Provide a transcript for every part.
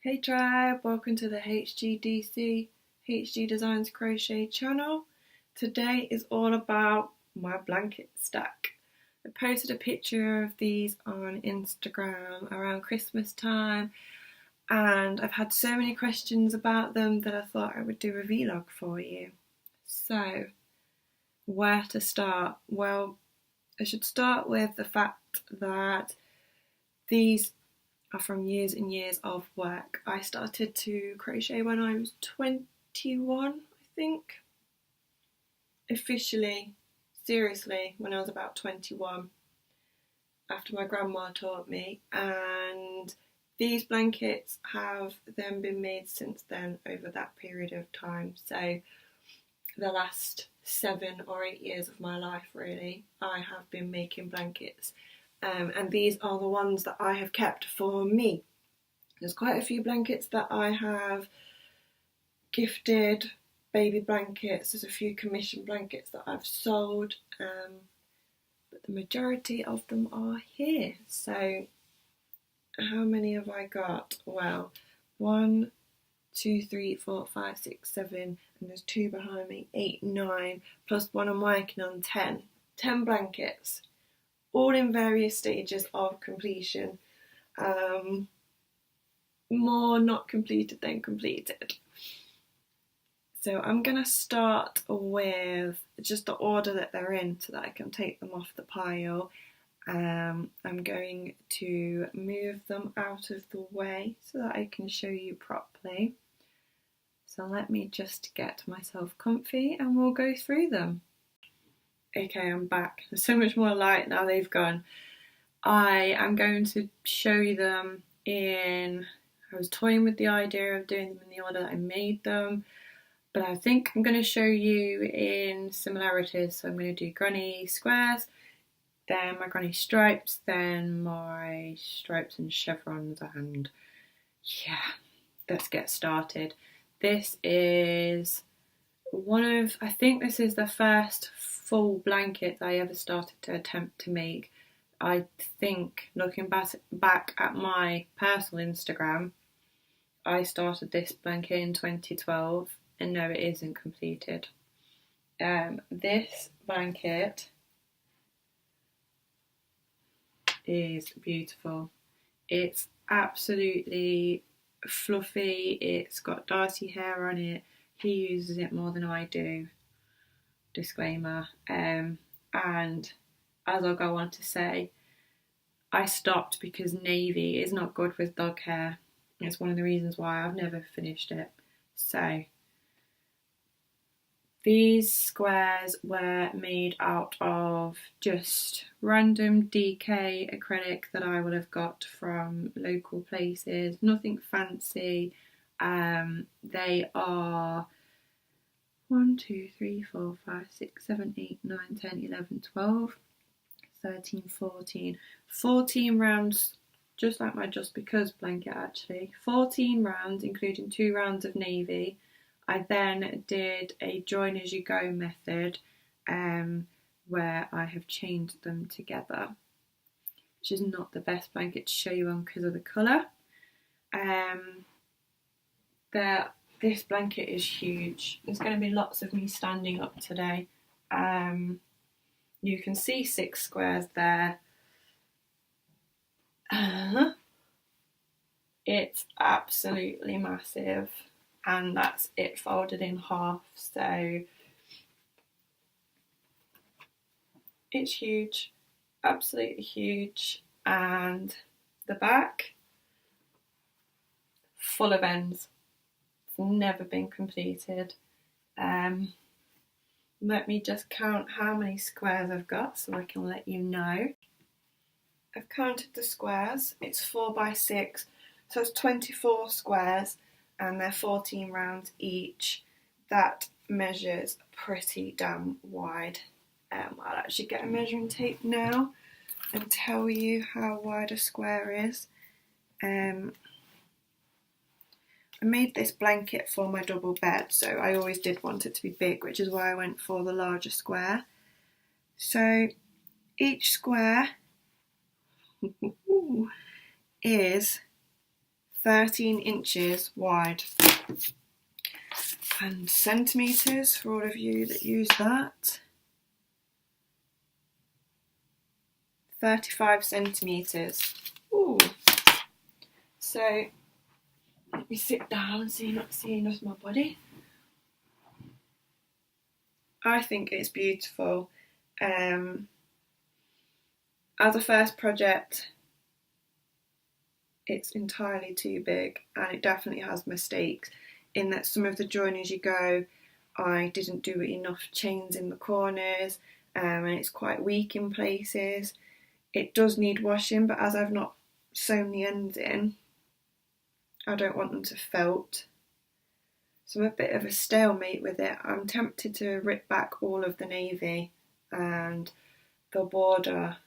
Hey tribe, welcome to the HGDC HG Designs Crochet channel. Today is all about my blanket stack. I posted a picture of these on Instagram around Christmas time and I've had so many questions about them that I thought I would do a vlog for you. So, where to start? Well, I should start with the fact that these are from years and years of work. I started to crochet when I was 21, I think. Officially, seriously, when I was about 21, after my grandma taught me, and these blankets have then been made since then over that period of time. So the last 7 or 8 years of my life, really, I have been making blankets. And these are the ones that I have kept for me. There's quite a few blankets that I have gifted, baby blankets, there's a few commission blankets that I've sold, but the majority of them are here. So how many have I got? Well, 1, 2, 3, 4, 5, 6, 7, and there's 2 behind me, 8, 9, plus one I'm working on, 10. 10 blankets, all in various stages of completion. More not completed than completed. So I'm going to start with just the order that they're in so that I can take them off the pile. I'm going to move them out of the way so that I can show you properly. So let me just get myself comfy and we'll go through them. Okay, I'm back. There's so much more light now they've gone. I am going to show you them I was toying with the idea of doing them in the order that I made them, but I think I'm going to show you in similarities. So I'm going to do granny squares, then my granny stripes, then my stripes and chevrons, and yeah, let's get started. This is I think this is the first full blanket that I ever started to attempt to make. I think, looking back at my personal Instagram, I started this blanket in 2012, and no, it isn't completed. This blanket is beautiful. It's absolutely fluffy. It's got Darcy hair on it. He uses it more than I do. Disclaimer. And as I'll go on to say, I stopped because navy is not good with dog hair. It's one of the reasons why I've never finished it. So these squares were made out of just random DK acrylic that I would have got from local places, nothing fancy. They are 1, 2, 3, 4, 5, 6, 7, 8, 9, 10, 11, 12, 13, 14 rounds, just like my Just Because blanket actually. 14 rounds, including 2 rounds of navy. I then did a join as you go method, where I have chained them together, which is not the best blanket to show you on because of the colour. This blanket is huge. There's going to be lots of me standing up today. You can see 6 squares there. It's absolutely massive, and that's it folded in half, so it's huge, absolutely huge. And the back, full of ends. It's never been completed. Let me just count how many squares I've got so I can let you know. I've counted the squares. It's 4 by 6, so it's 24 squares, and they're 14 rounds each. That measures pretty damn wide. I'll actually get a measuring tape now and tell you how wide a square is. I made this blanket for my double bed, so I always did want it to be big, which is why I went for the larger square. So each square is 13 inches wide. And centimetres for all of you that use that. 35 centimetres. Ooh. So let me sit down so you're not seeing off my body. I think it's beautiful. As a first project, it's entirely too big, and it definitely has mistakes in that some of the join as you go, I didn't do enough chains in the corners, and it's quite weak in places. It does need washing, but as I've not sewn the ends in, I don't want them to felt. So I'm a bit of a stalemate with it. I'm tempted to rip back all of the navy and the border,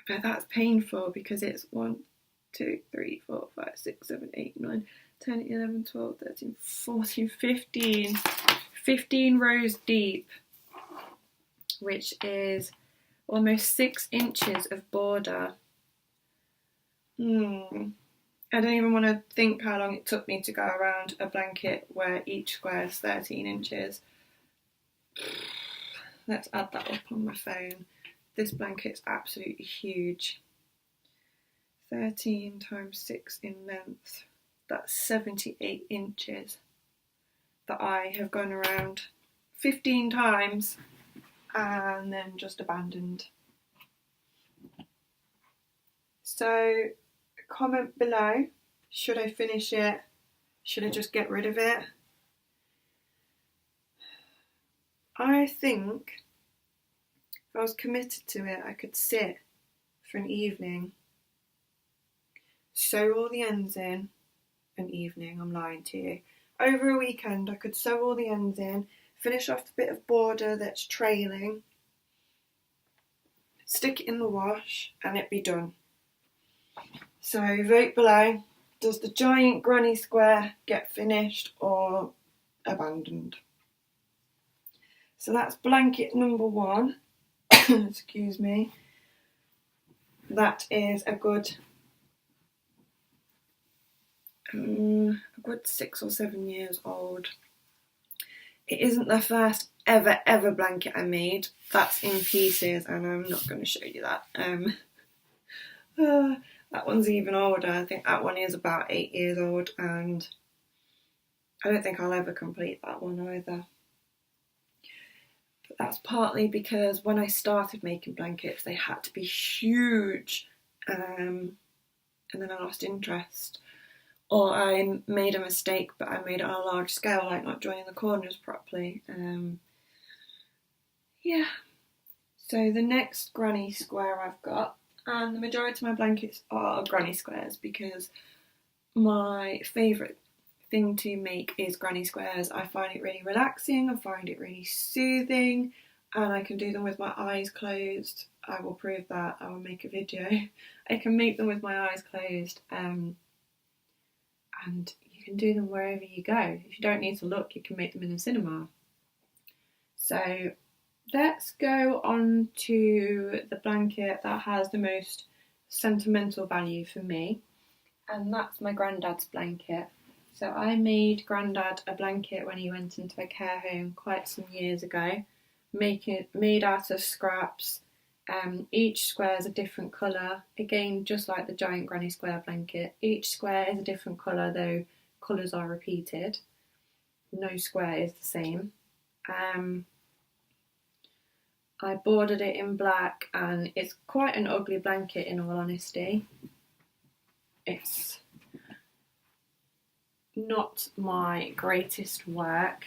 but that's painful because it's 1, 2, 3, 4, 5, 6, 7, 8, 9, 10, 11, 12, 13, 14, 15 rows deep, which is almost 6 inches of border. I don't even want to think how long it took me to go around a blanket where each square is 13 inches. Let's add that up on my phone. This blanket's absolutely huge. 13 times 6 in length. That's 78 inches that I have gone around 15 times and then just abandoned. So comment below, should I finish it? Should I just get rid of it? I think if I was committed to it, I could sit for an evening, sew all the ends in. An evening, I'm lying to you. Over a weekend, I could sew all the ends in, finish off the bit of border that's trailing, stick it in the wash, and it'd be done. So vote below, does the giant granny square get finished or abandoned? So that's blanket number 1. Excuse me. That is a good 6 or 7 years old. It isn't the first ever blanket I made. That's in pieces, and I'm not going to show you that. That one's even older. I think that one is about 8 years old, and I don't think I'll ever complete that one either. But that's partly because when I started making blankets, they had to be huge, and then I lost interest. Or I made a mistake, but I made it on a large scale, like not joining the corners properly. Yeah. So the next granny square I've got, and the majority of my blankets are granny squares because my favourite thing to make is granny squares. I find it really relaxing, I find it really soothing, and I can do them with my eyes closed. I will prove that, I will make a video. I can make them with my eyes closed, and you can do them wherever you go. If you don't need to look, you can make them in the cinema. So let's go on to the blanket that has the most sentimental value for me, and that's my granddad's blanket. So I made Grandad a blanket when he went into a care home quite some years ago, made out of scraps. Each square is a different colour, again just like the giant granny square blanket. Each square is a different colour, though colours are repeated. No square is the same. I bordered it in black, and it's quite an ugly blanket in all honesty. It's not my greatest work,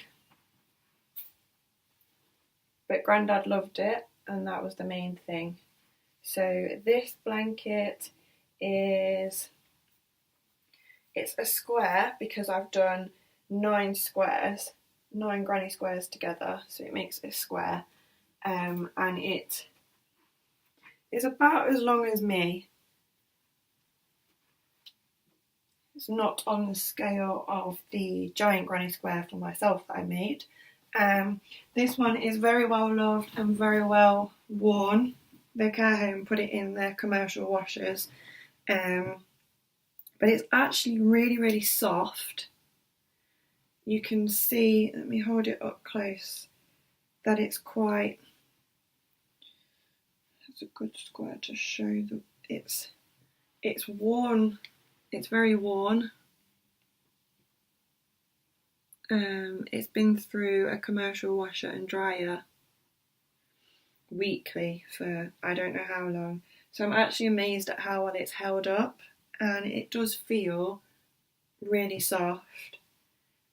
but Grandad loved it, and that was the main thing. So this blanket it's a square because I've done 9 squares, 9 granny squares together, so it makes a square, and it is about as long as me. It's not on the scale of the giant granny square for myself that I made. This one is very well loved and very well worn. The care home put it in their commercial washers, but it's actually really soft. You can see, let me hold it up close, that it's quite, that's a good square to show the, it's worn, it's very worn. It's been through a commercial washer and dryer weekly for I don't know how long. So I'm actually amazed at how well it's held up, and it does feel really soft.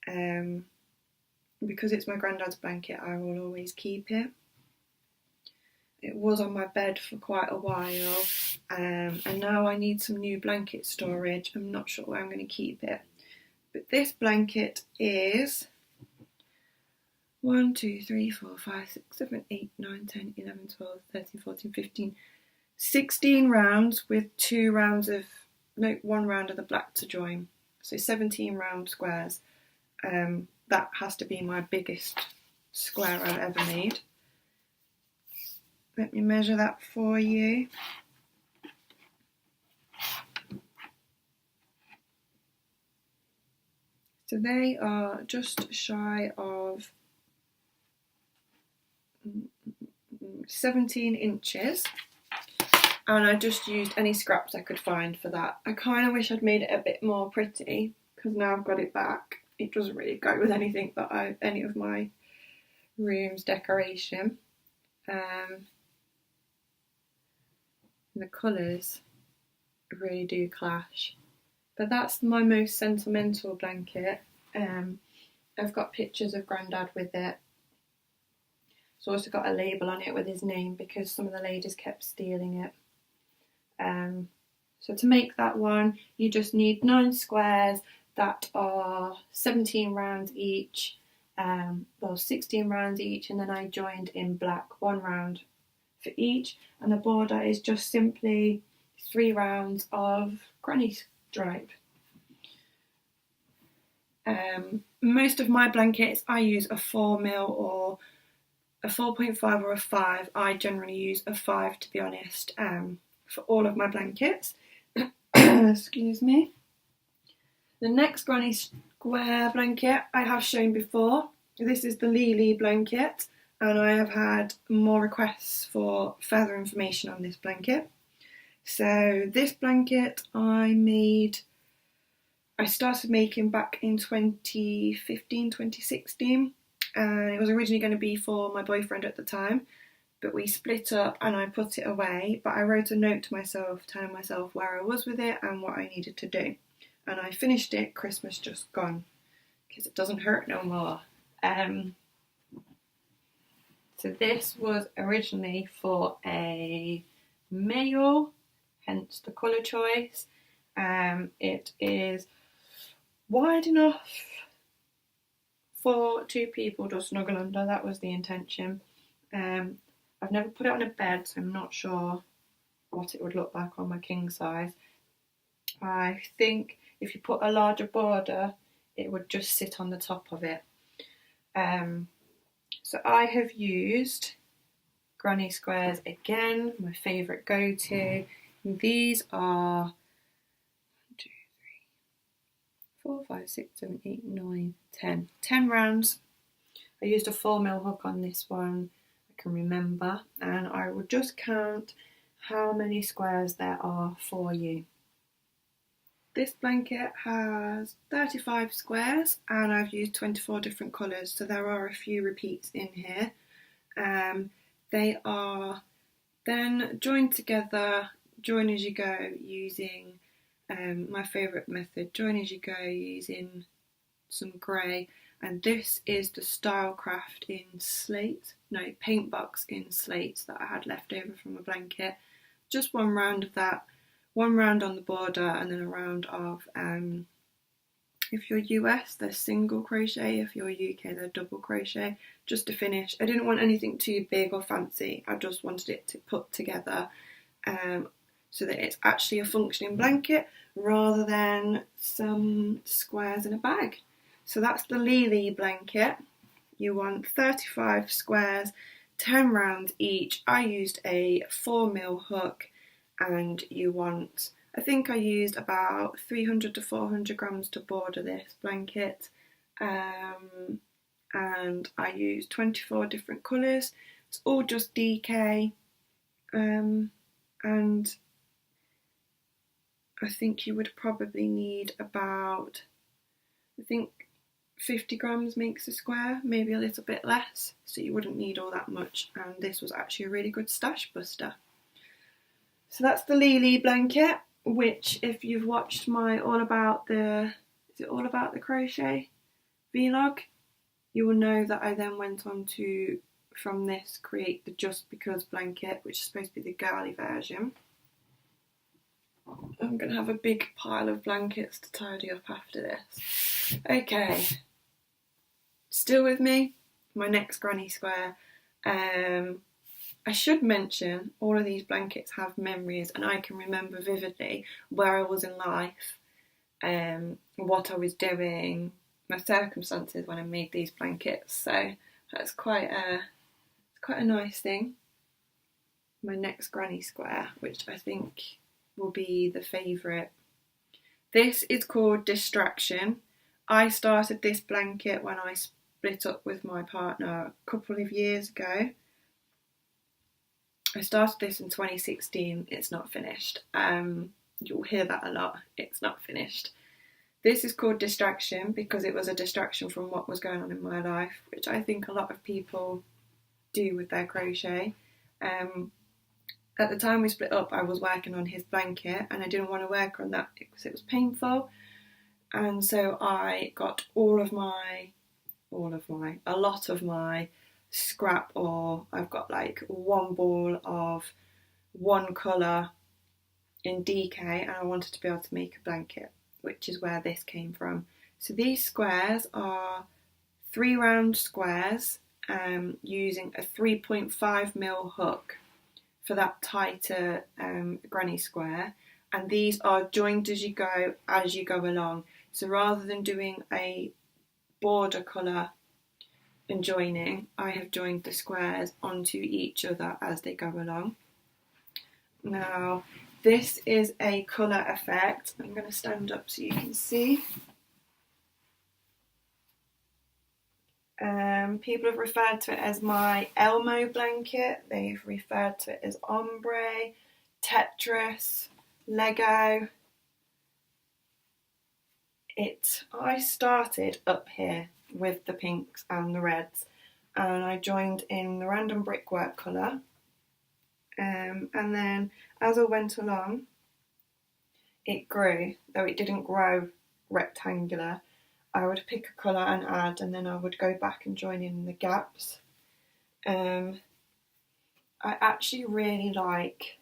Because it's my granddad's blanket, I will always keep it. It was on my bed for quite a while, and now I need some new blanket storage. I'm not sure where I'm going to keep it. But this blanket is 1, 2, 3, 4, 5, 6, 7, 8, 9, 10, 11, 12, 13, 14, 15, 16 rounds with 2 rounds of, no, 1 round of the black to join. So 17 round squares. That has to be my biggest square I've ever made. Let me measure that for you. So they are just shy of 17 inches. And I just used any scraps I could find for that. I kind of wish I'd made it a bit more pretty, because now I've got it back, it doesn't really go with anything that any of my room's decoration. The colours really do clash. But that's my most sentimental blanket. I've got pictures of Grandad with it. It's also got a label on it with his name because some of the ladies kept stealing it. So to make that one, you just need 9 squares that are 17 rounds each, well 16 rounds each, and then I joined in black 1 round for each, and the border is just simply 3 rounds of granny stripe. Most of my blankets I use a 4mm or a 4.5 or a 5. I generally use a 5 to be honest, for all of my blankets. Excuse me. The next granny square blanket I have shown before. This is the Lily blanket, and I have had more requests for further information on this blanket. So this blanket I started making back in 2015, 2016, and it was originally going to be for my boyfriend at the time, but we split up and I put it away, but I wrote a note to myself telling myself where I was with it and what I needed to do. And I finished it, Christmas just gone, because it doesn't hurt no more. So this was originally for a male, hence the colour choice. It is wide enough for 2 people to snuggle under. That was the intention. I've never put it on a bed, so I'm not sure what it would look like on my king size. I think if you put a larger border, it would just sit on the top of it. So I have used granny squares again, my favourite go-to. These are 1, 2, 3, 4, 5, 6, 7, 8, 9, 10. 10 rounds. I used a 4mm hook on this one, I can remember, and I will just count how many squares there are for you. This blanket has 35 squares and I've used 24 different colours, so there are a few repeats in here. They are then joined together, join as you go, using my favourite method, join as you go using some grey, and this is the Stylecraft in slate, no, paint box in slates that I had left over from a blanket. Just 1 round of that. 1 round on the border and then a round of, if you're US, they're single crochet, if you're UK, they're double crochet, just to finish. I didn't want anything too big or fancy, I just wanted it to put together so that it's actually a functioning blanket rather than some squares in a bag. So that's the Lily blanket. You want 35 squares, 10 rounds each. I used a 4mm hook, and you want I think I used about 300 to 400 grams to border this blanket, and I used 24 different colours. It's all just DK, and I think you would probably need about, I think 50 grams makes a square, maybe a little bit less, so you wouldn't need all that much, and this was actually a really good stash buster. So that's the Lily blanket, which if you've watched my All About the Crochet vlog, you will know that I then went on to, from this, create the Just Because blanket, which is supposed to be the girly version. I'm going to have a big pile of blankets to tidy up after this. Okay, still with me? My next granny square. I should mention all of these blankets have memories, and I can remember vividly where I was in life, what I was doing, my circumstances when I made these blankets. So that's quite a nice thing. My next granny square, which I think will be the favourite. This is called Distraction. I started this blanket when I split up with my partner a couple of years ago. I started this in 2016. It's not finished. You'll hear that a lot. It's not finished. This is called Distraction because it was a distraction from what was going on in my life, which I think a lot of people do with their crochet. At the time we split up, I was working on his blanket and I didn't want to work on that because it was painful. And so I got a lot of my scrap, or I've got like one ball of one colour in DK, and I wanted to be able to make a blanket, which is where this came from. So these squares are 3 round squares, using a 3.5mm hook for that tighter granny square, and these are joined as you go along. So rather than doing a border colour and joining, I have joined the squares onto each other as they go along. Now this is a colour effect. I'm going to stand up so you can see. People have referred to it as my Elmo blanket. They've referred to it as ombre, Tetris, Lego. I started up here with the pinks and the reds, and I joined in the random brickwork colour, and then as I went along it grew, though it didn't grow rectangular. I would pick a colour and add, and then I would go back and join in the gaps. I actually really like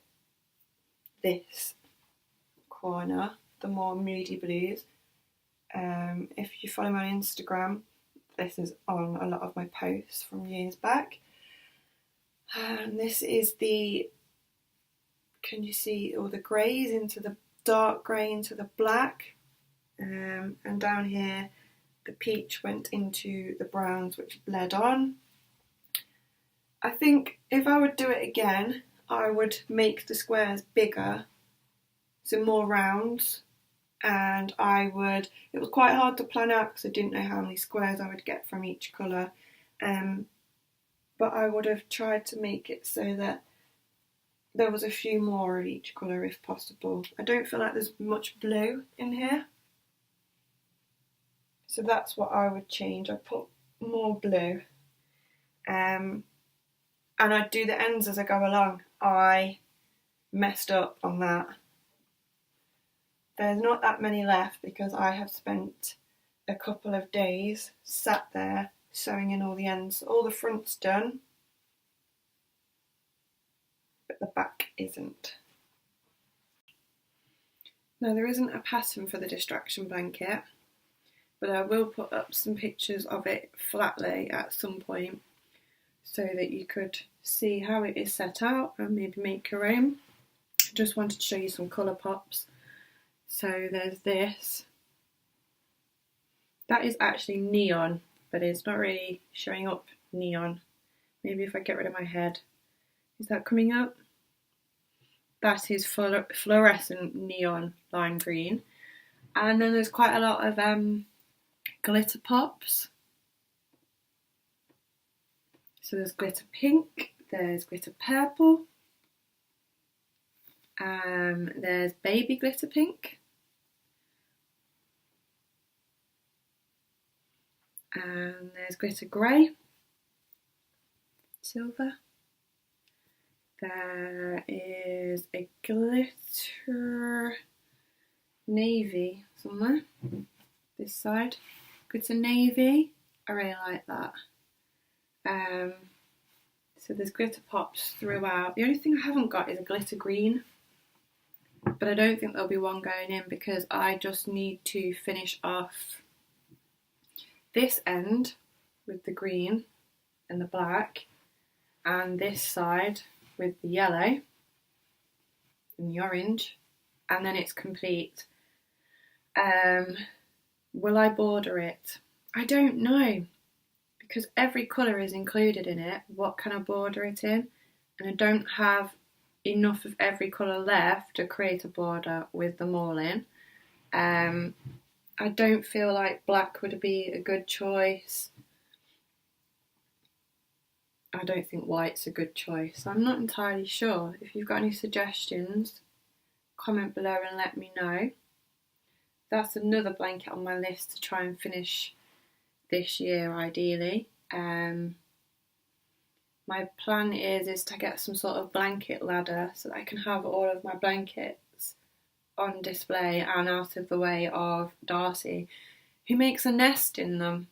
this corner, the more moody blues. If you follow me on Instagram, this is on a lot of my posts from years back. And this is can you see all the greys into the dark grey into the black? And down here the peach went into the browns, which bled on. I think if I would do it again, I would make the squares bigger, so more rounds, and it was quite hard to plan out because I didn't know how many squares I would get from each colour, but I would have tried to make it so that there was a few more of each colour if possible. I don't feel like there's much blue in here, so that's what I would change. I put more blue, and I'd do the ends as I go along. I messed up on that. There's not that many left because I have spent a couple of days sat there sewing in all the ends. All the front's done, but the back isn't. Now there isn't a pattern for the Distraction blanket, but I will put up some pictures of it flatly at some point so that you could see how it is set out and maybe make your own. I just wanted to show you some colour pops. So there's this. That is actually neon, but it's not really showing up neon. Maybe if I get rid of my head. Is that coming up? that is fluorescent neon lime green. And then there's quite a lot of glitter pops. So there's glitter pink, there's glitter purple, there's baby glitter pink, and there's glitter grey, silver. There is a glitter navy somewhere, this side, glitter navy. I really like that. So there's glitter pops throughout. The only thing I haven't got is a glitter green, but I don't think there'll be one going in because I just need to finish off this end with the green and the black, and this side with the yellow and the orange, and then it's complete. Will I border it? I don't know, because every colour is included in it. What can I border it in? And I don't have enough of every colour left to create a border with them all in. I don't feel like black would be a good choice. I don't think white's a good choice. I'm not entirely sure. If you've got any suggestions, comment below and let me know. That's another blanket on my list to try and finish this year, ideally. My plan is to get some sort of blanket ladder so that I can have all of my blankets on display and out of the way of Darcy, who makes a nest in them.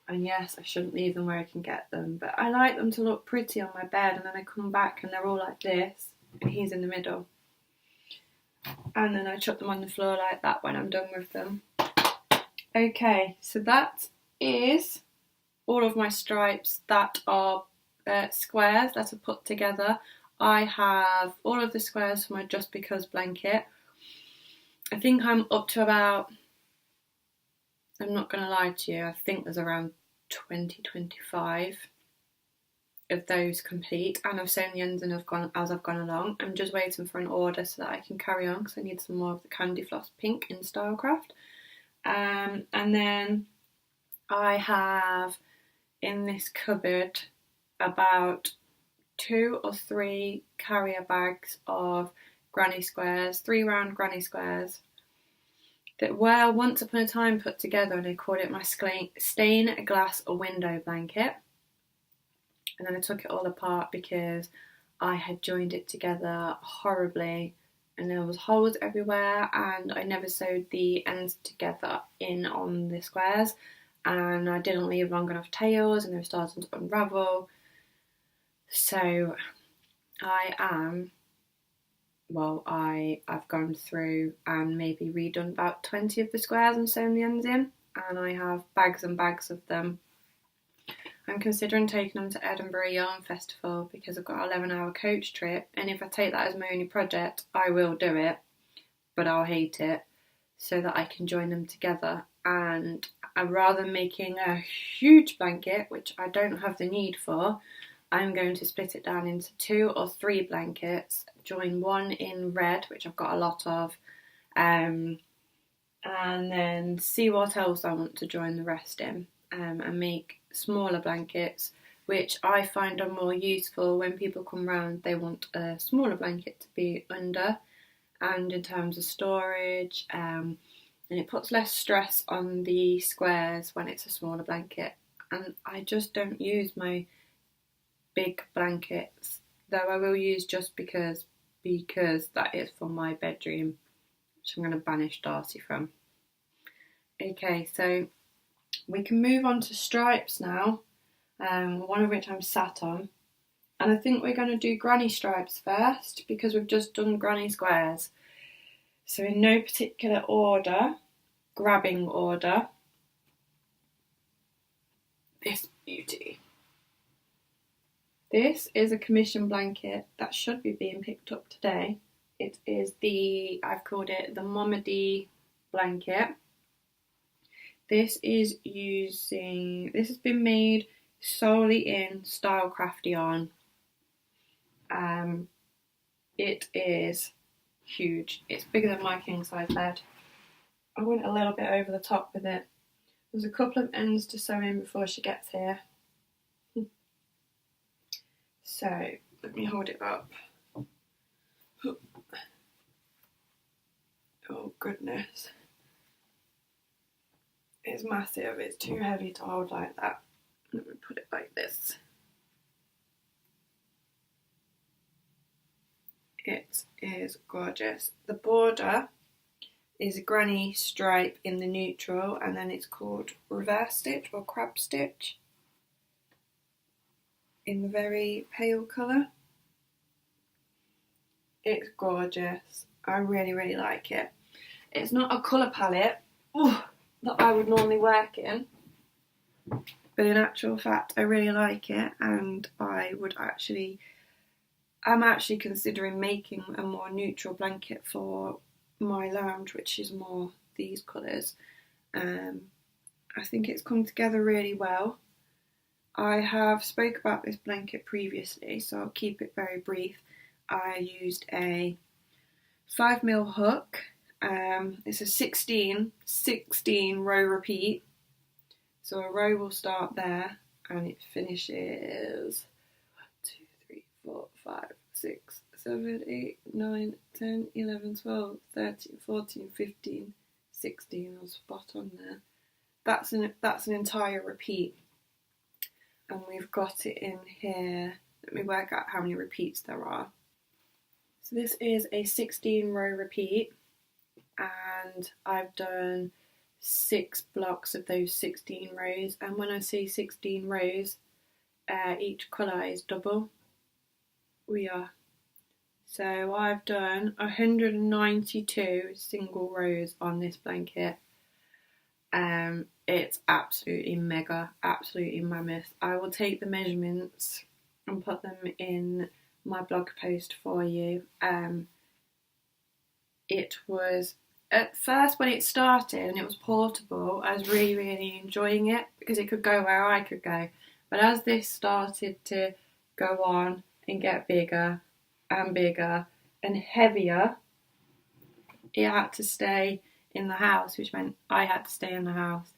And yes, I shouldn't leave them where I can get them, but I like them to look pretty on my bed, and then I come back and they're all like this and he's in the middle, and then I chuck them on the floor like that when I'm done with them. Okay, so that is all of my stripes that are squares that are put together. I have all of the squares for my Just Because blanket. I think I'm up to about, I'm not going to lie to you, I think there's around 20-25 of those complete, and I've sewn the ends and as I've gone along. I'm just waiting for an order so that I can carry on, because I need some more of the Candy Floss pink in Stylecraft. And then I have in this cupboard about 2 or 3 carrier bags of granny squares, 3 round granny squares that were once upon a time put together, and I called it my stain glass window blanket. And then I took it all apart because I had joined it together horribly and there was holes everywhere, and I never sewed the ends together in on the squares, and I didn't leave long enough tails and they were starting to unravel. So I've gone through and maybe redone about 20 of the squares and sewn the ends in, and I have bags and bags of them. I'm considering taking them to Edinburgh Yarn Festival because I've got an 11-hour coach trip, and if I take that as my only project, I will do it, but I'll hate it, so that I can join them together. And rather than making a huge blanket, which I don't have the need for, I'm going to split it down into 2 or 3 blankets, join one in red, which I've got a lot of, and then see what else I want to join the rest in, and make smaller blankets, which I find are more useful when people come round. They want a smaller blanket to be under, and in terms of storage, and it puts less stress on the squares when it's a smaller blanket. And I just don't use my big blankets, though I will use Just Because that is for my bedroom, which I'm going to banish Darcy from. Okay, so we can move on to stripes now, one of which I'm sat on, and I think we're going to do granny stripes first because we've just done granny squares. So in no particular order, grabbing order, this beauty. This is a commission blanket that should be being picked up today. It is I've called it the Mama D blanket. This has been made solely in Stylecraft yarn. It is huge. It's bigger than my king size bed. I went a little bit over the top with it. There's a couple of ends to sew in before she gets here. So let me hold it up. Oh goodness. It's massive. It's too heavy to hold like that. Let me put it like this. It is gorgeous. The border is a granny stripe in the neutral, and then it's called reverse stitch or crab stitch in the very pale colour. It's gorgeous. I really, really like it. It's not a colour palette that I would normally work in, but in actual fact I really like it, and I'm actually considering making a more neutral blanket for my lounge, which is more these colours. I think it's come together really well. I have spoke about this blanket previously, so I'll keep it very brief. I used a 5mm hook. It's a 16 row repeat. So a row will start there and it finishes 1, 2, 3, 4, 5, 6, 7, 8, 9, 10, 11, 12, 13, 14, 15, 16. I was spot on there. That's an entire repeat. And we've got it in here. Let me work out how many repeats there are. So this is a 16 row repeat, and I've done 6 blocks of those 16 rows. And when I say 16 rows, each colour is double. So I've done 192 single rows on this blanket. It's absolutely mega, absolutely mammoth. I will take the measurements and put them in my blog post for you. It was, at first when it started and it was portable, I was really, really enjoying it because it could go where I could go. But as this started to go on and get bigger and bigger and heavier, it had to stay in the house, which meant I had to stay in the house.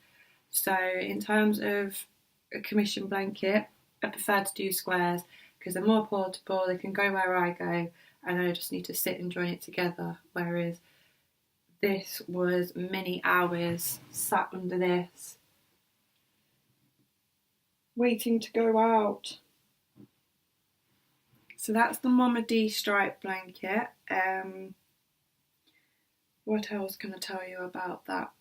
So in terms of a commission blanket, I prefer to do squares because they're more portable, they can go where I go, and I just need to sit and join it together. Whereas this was many hours sat under this, waiting to go out. So that's the Mama D stripe blanket. What else can I tell you about that?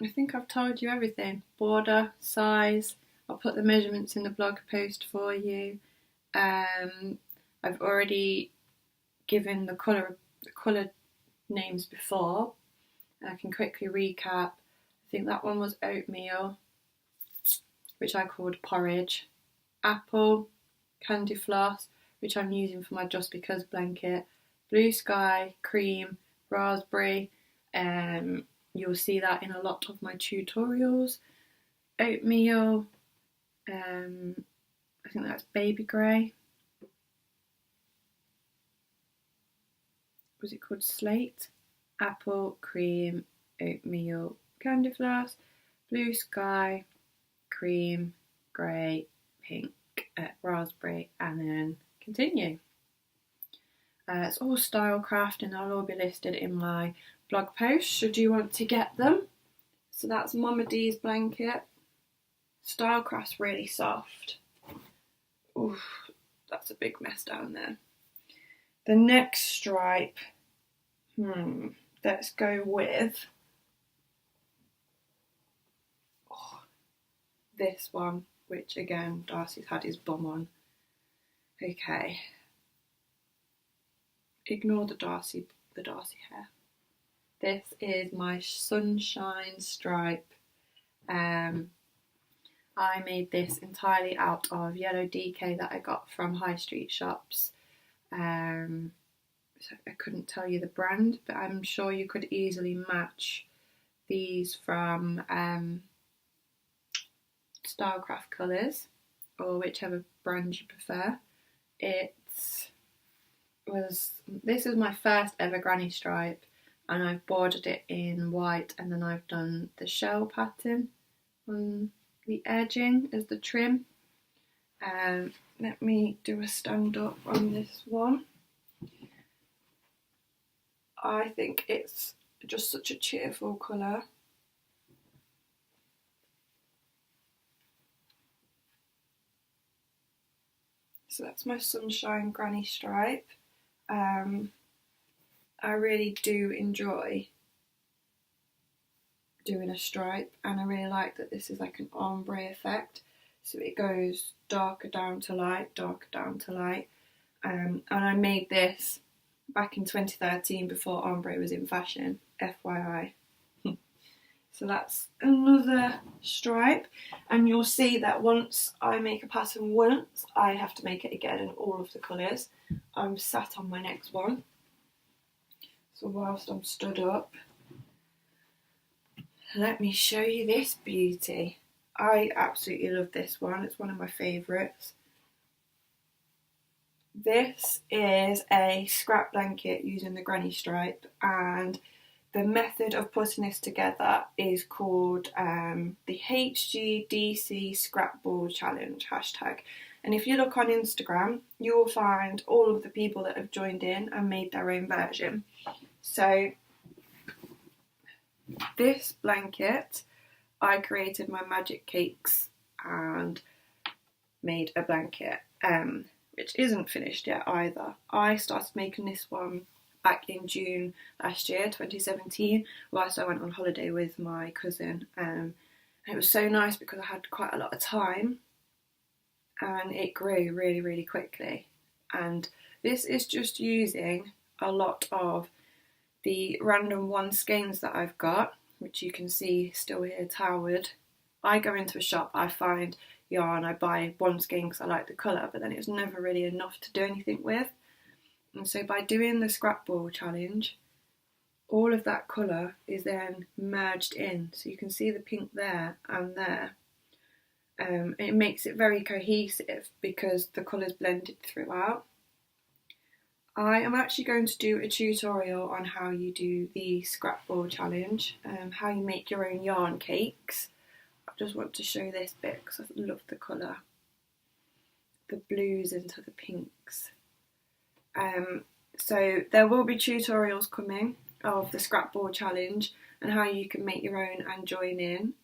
I think I've told you everything. Border, size. I'll put the measurements in the blog post for you. I've already given the colour names before. I can quickly recap. I think that one was oatmeal, which I called porridge. Apple, candy floss, which I'm using for my Just Because blanket. Blue sky, cream, raspberry. You'll see that in a lot of my tutorials. Oatmeal, I think that's baby grey. Was it called slate? Apple, cream, oatmeal, candy floss, blue sky, cream, grey, pink, raspberry, and then continue. It's all Stylecraft, and they'll all be listed in my blog post should you want to get them. So that's Mama D's blanket. Stylecraft's really soft. Oof, that's a big mess down there. The next stripe, let's go with this one, which again, Darcy's had his bum on. Okay. Ignore the Darcy hair. This is my sunshine stripe. I made this entirely out of yellow DK that I got from high street shops. So I couldn't tell you the brand, but I'm sure you could easily match these from Stylecraft Colours, or whichever brand you prefer. This is my first ever granny stripe, and I've bordered it in white, and then I've done the shell pattern on the edging as the trim. Let me do a stand up on this one. I think it's just such a cheerful colour. So that's my sunshine granny stripe. I really do enjoy doing a stripe, and I really like that this is like an ombre effect, so it goes darker down to light, darker down to light. And I made this back in 2013 before ombre was in fashion, FYI. So that's another stripe, and you'll see that once I make a pattern once, I have to make it again in all of the colours. I'm sat on my next one, so whilst I'm stood up, let me show you this beauty. I absolutely love this one, it's one of my favourites. This is a scrap blanket using the granny stripe, and the method of putting this together is called the HGDC Scrapboard Challenge hashtag. And if you look on Instagram, you will find all of the people that have joined in and made their own version. So this blanket, I created my magic cakes and made a blanket, which isn't finished yet either. I started making this one back in June last year, 2017, whilst I went on holiday with my cousin. And it was so nice because I had quite a lot of time and it grew really, really quickly. And this is just using a lot of the random one skeins that I've got, which you can see still here towered. I go into a shop, I find yarn, I buy one skein because I like the colour, but then it was never really enough to do anything with. And so by doing the scrapboard challenge, all of that colour is then merged in. So you can see the pink there and there. It makes it very cohesive because the colour's blended throughout. I am actually going to do a tutorial on how you do the scrapboard challenge, how you make your own yarn cakes. I just want to show this bit because I love the colour. The blues into the pinks. So there will be tutorials coming of the scrapboard challenge and how you can make your own and join in.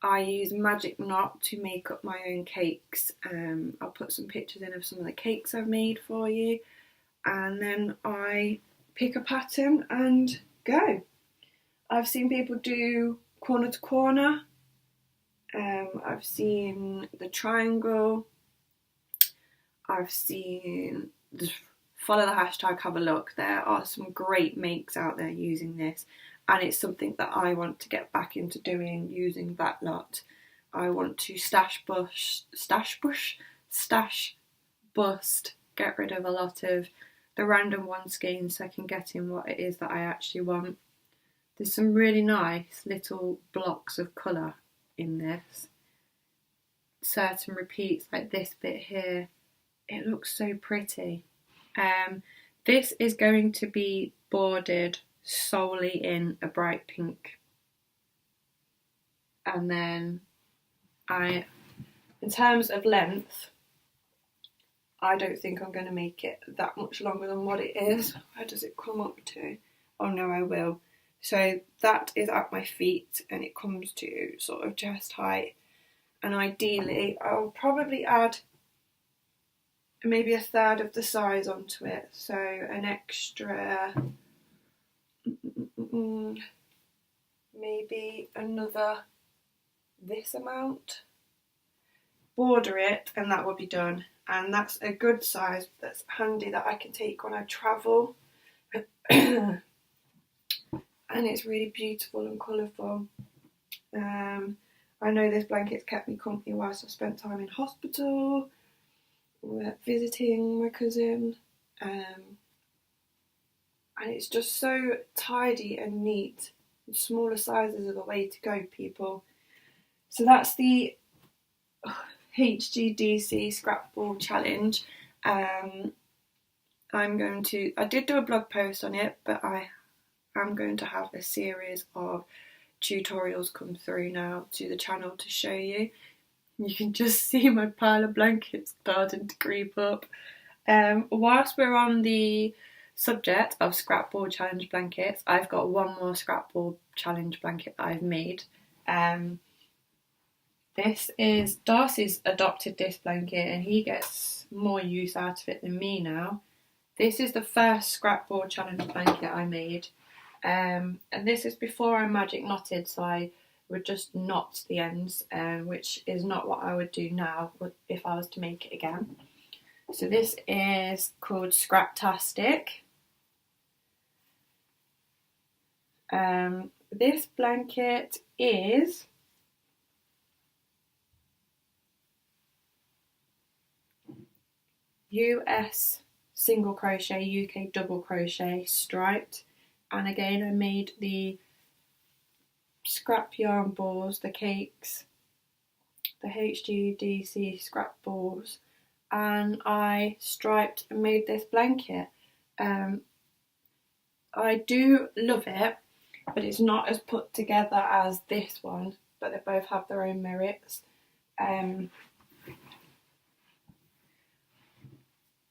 I use magic knot to make up my own cakes. I'll put some pictures in of some of the cakes I've made for you, and then I pick a pattern and go. I've seen people do corner to corner. I've seen the triangle. I've seen, just follow the hashtag, have a look. There are some great makes out there using this, and it's something that I want to get back into doing, using that lot. I want to stash bust, get rid of a lot of the random one skeins so I can get in what it is that I actually want. There's some really nice little blocks of colour in this. Certain repeats like this bit here. It looks so pretty. This is going to be bordered solely in a bright pink. And then in terms of length, I don't think I'm going to make it that much longer than what it is. Where does it come up to? Oh no, I will. So that is at my feet and it comes to sort of chest height. And ideally, I'll probably add maybe a third of the size onto it. So an extra, maybe another this amount. Border it and that will be done. And that's a good size that's handy that I can take when I travel. And it's really beautiful and colourful. I know this blanket's kept me company whilst I've spent time in hospital, visiting my cousin, and it's just so tidy and neat. The smaller sizes are the way to go, people. So that's the HGDC Scrapboard Challenge, I did do a blog post on it, but I am going to have a series of tutorials come through now to the channel to show you. You can just see my pile of blankets starting to creep up. Whilst we're on the subject of scrapboard challenge blankets, I've got one more scrapboard challenge blanket that I've made. This is Darcy's adopted this blanket and he gets more use out of it than me now. This is the first scrapboard challenge blanket I made, and this is before I magic knotted, so I would just knot the ends, which is not what I would do now if I was to make it again. So this is called Scraptastic. This blanket is US single crochet, UK double crochet, striped, and again I made the scrap yarn balls, the cakes, the HGDC scrap balls, and I striped and made this blanket. I do love it, but it's not as put together as this one, but they both have their own merits.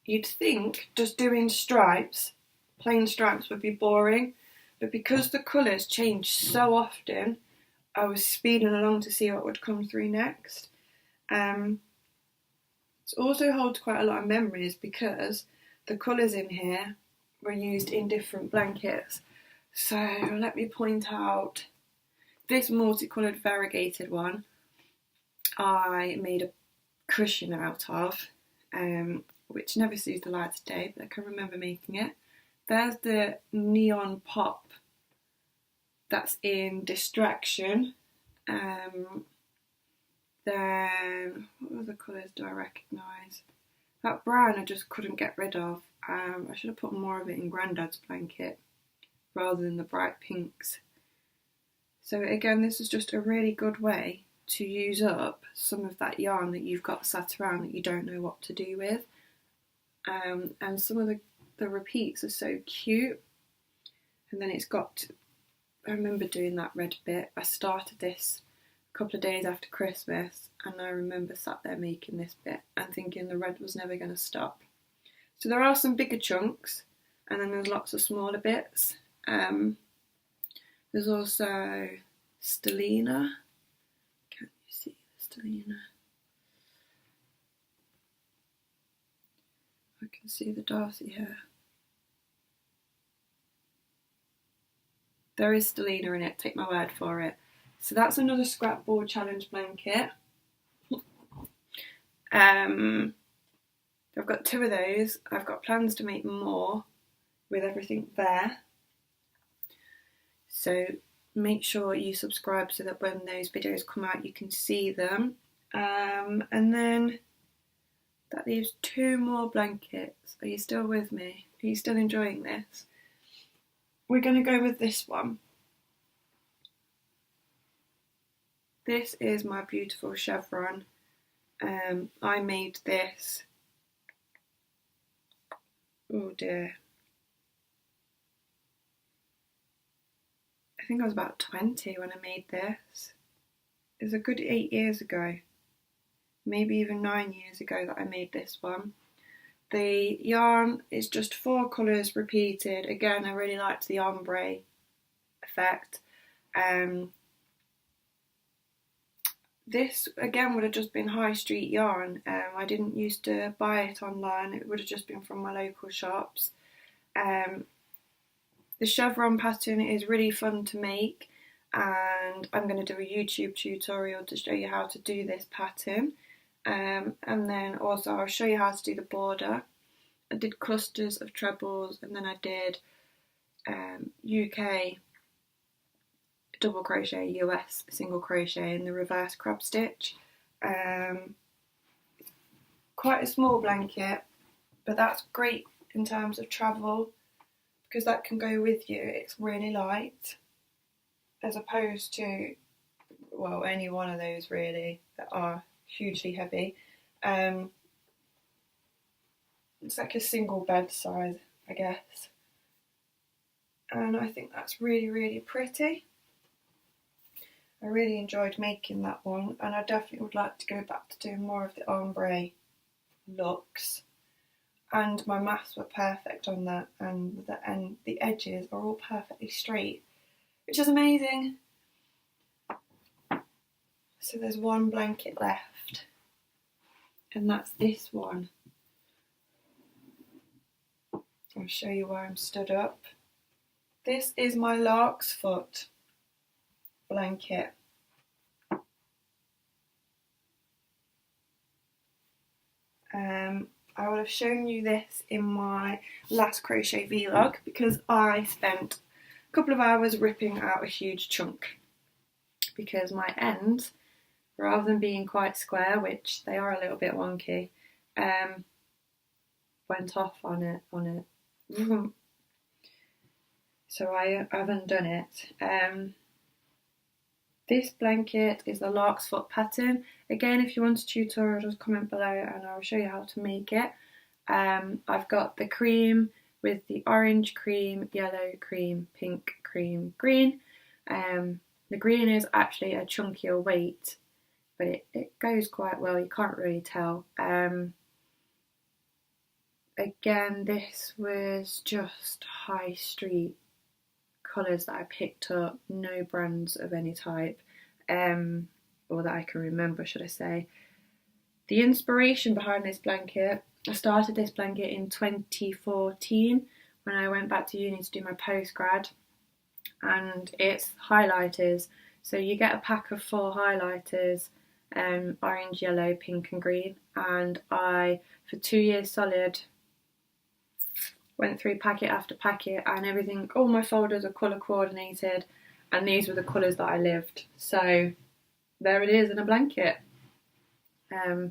You'd think just doing stripes, plain stripes, would be boring, but because the colours change so often, I was speeding along to see what would come through next. It also holds quite a lot of memories because the colours in here were used in different blankets. So let me point out this multicoloured variegated one I made a cushion out of, which never sees the light of day, but I can remember making it. There's the neon pop that's in Distraction. Then, what other colours do I recognise? That brown I just couldn't get rid of. I should have put more of it in Grandad's blanket rather than the bright pinks. So again, this is just a really good way to use up some of that yarn that you've got sat around that you don't know what to do with. And some of the repeats are so cute. And then it's got, I remember doing that red bit. I started this a couple of days after Christmas and I remember sat there making this bit and thinking the red was never going to stop. So there are some bigger chunks and then there's lots of smaller bits. There's also Stellina. Can you see Stellina? I can see the Darcy here. There is Stellina in it, take my word for it. So that's another scrapboard challenge blanket. I've got 2 of those. I've got plans to make more with everything there. So make sure you subscribe so that when those videos come out you can see them. And then that leaves 2 more blankets. Are you still with me? Are you still enjoying this? We're going to go with this one. This is my beautiful chevron. I made this, oh dear, I think I was about 20 when I made this. It was a good 8 years ago, maybe even 9 years ago that I made this one. The yarn is just 4 colours repeated. Again, I really liked the ombre effect. This again would have just been high street yarn. I didn't used to buy it online, it would have just been from my local shops. The chevron pattern is really fun to make and I'm going to do a YouTube tutorial to show you how to do this pattern. And then also I'll show you how to do the border. I did clusters of trebles and then I did UK double crochet, US single crochet in the reverse crab stitch. Quite a small blanket, but that's great in terms of travel because that can go with you. It's really light as opposed to, well, any one of those really that are hugely heavy. It's like a single bed size, I guess. And I think that's really, really pretty. I really enjoyed making that one, and I definitely would like to go back to doing more of the ombre looks. And my maths were perfect on that, and the edges are all perfectly straight, which is amazing. So there's one blanket left, and that's this one. I'll show you where I'm stood up. This is my lark's foot blanket. I would have shown you this in my last crochet vlog because I spent a couple of hours ripping out a huge chunk because my ends, rather than being quite square, which they are a little bit wonky, went off on it. So I haven't done it. This blanket is the lark's foot pattern. Again, if you want a tutorial, just comment below and I'll show you how to make it. I've got the cream with the orange cream, yellow cream, pink cream, green. The green is actually a chunkier weight, but it goes quite well, you can't really tell. Again, this was just high street colours that I picked up, no brands of any type, or that I can remember, should I say. The inspiration behind this blanket, I started this blanket in 2014 when I went back to uni to do my postgrad, and it's highlighters. So you get a pack of 4 highlighters, orange, yellow, pink and green, and I, for 2 years solid, went through packet after packet and everything, all my folders are colour coordinated, and these were the colours that I lived. So there it is in a blanket. I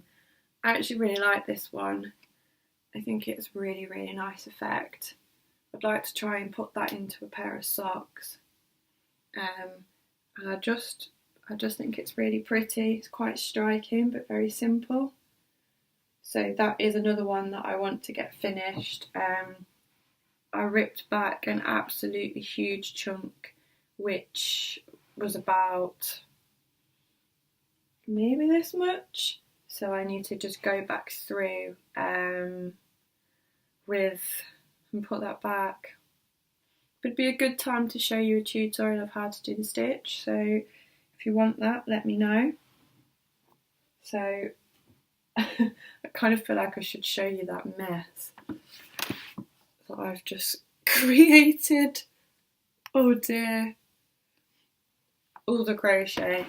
actually really like this one. I think it's really, really nice effect. I'd like to try and put that into a pair of socks. And I just think it's really pretty. It's quite striking but very simple. So that is another one that I want to get finished. I ripped back an absolutely huge chunk, which was about maybe this much. So I need to just go back through and put that back. It'd be a good time to show you a tutorial of how to do the stitch. So if you want that, let me know. So I kind of feel like I should show you that mess that I've just created. Oh dear. All the crochet.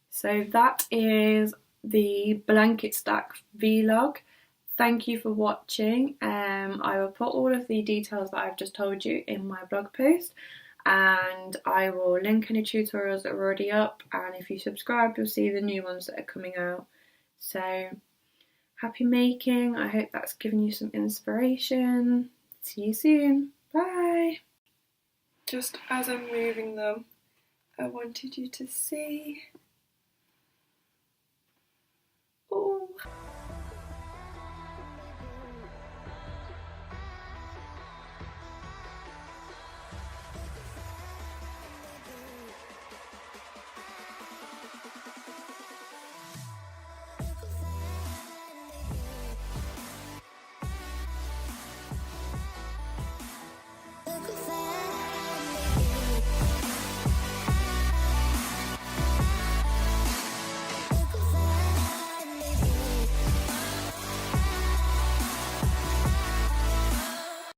So that is the blanket stack vlog. Thank you for watching. I will put all of the details that I've just told you in my blog post, and I will link any tutorials that are already up, and if you subscribe you'll see the new ones that are coming out. So happy making. I hope that's given you some inspiration. See you soon. Bye. Just as I'm moving them, I wanted you to see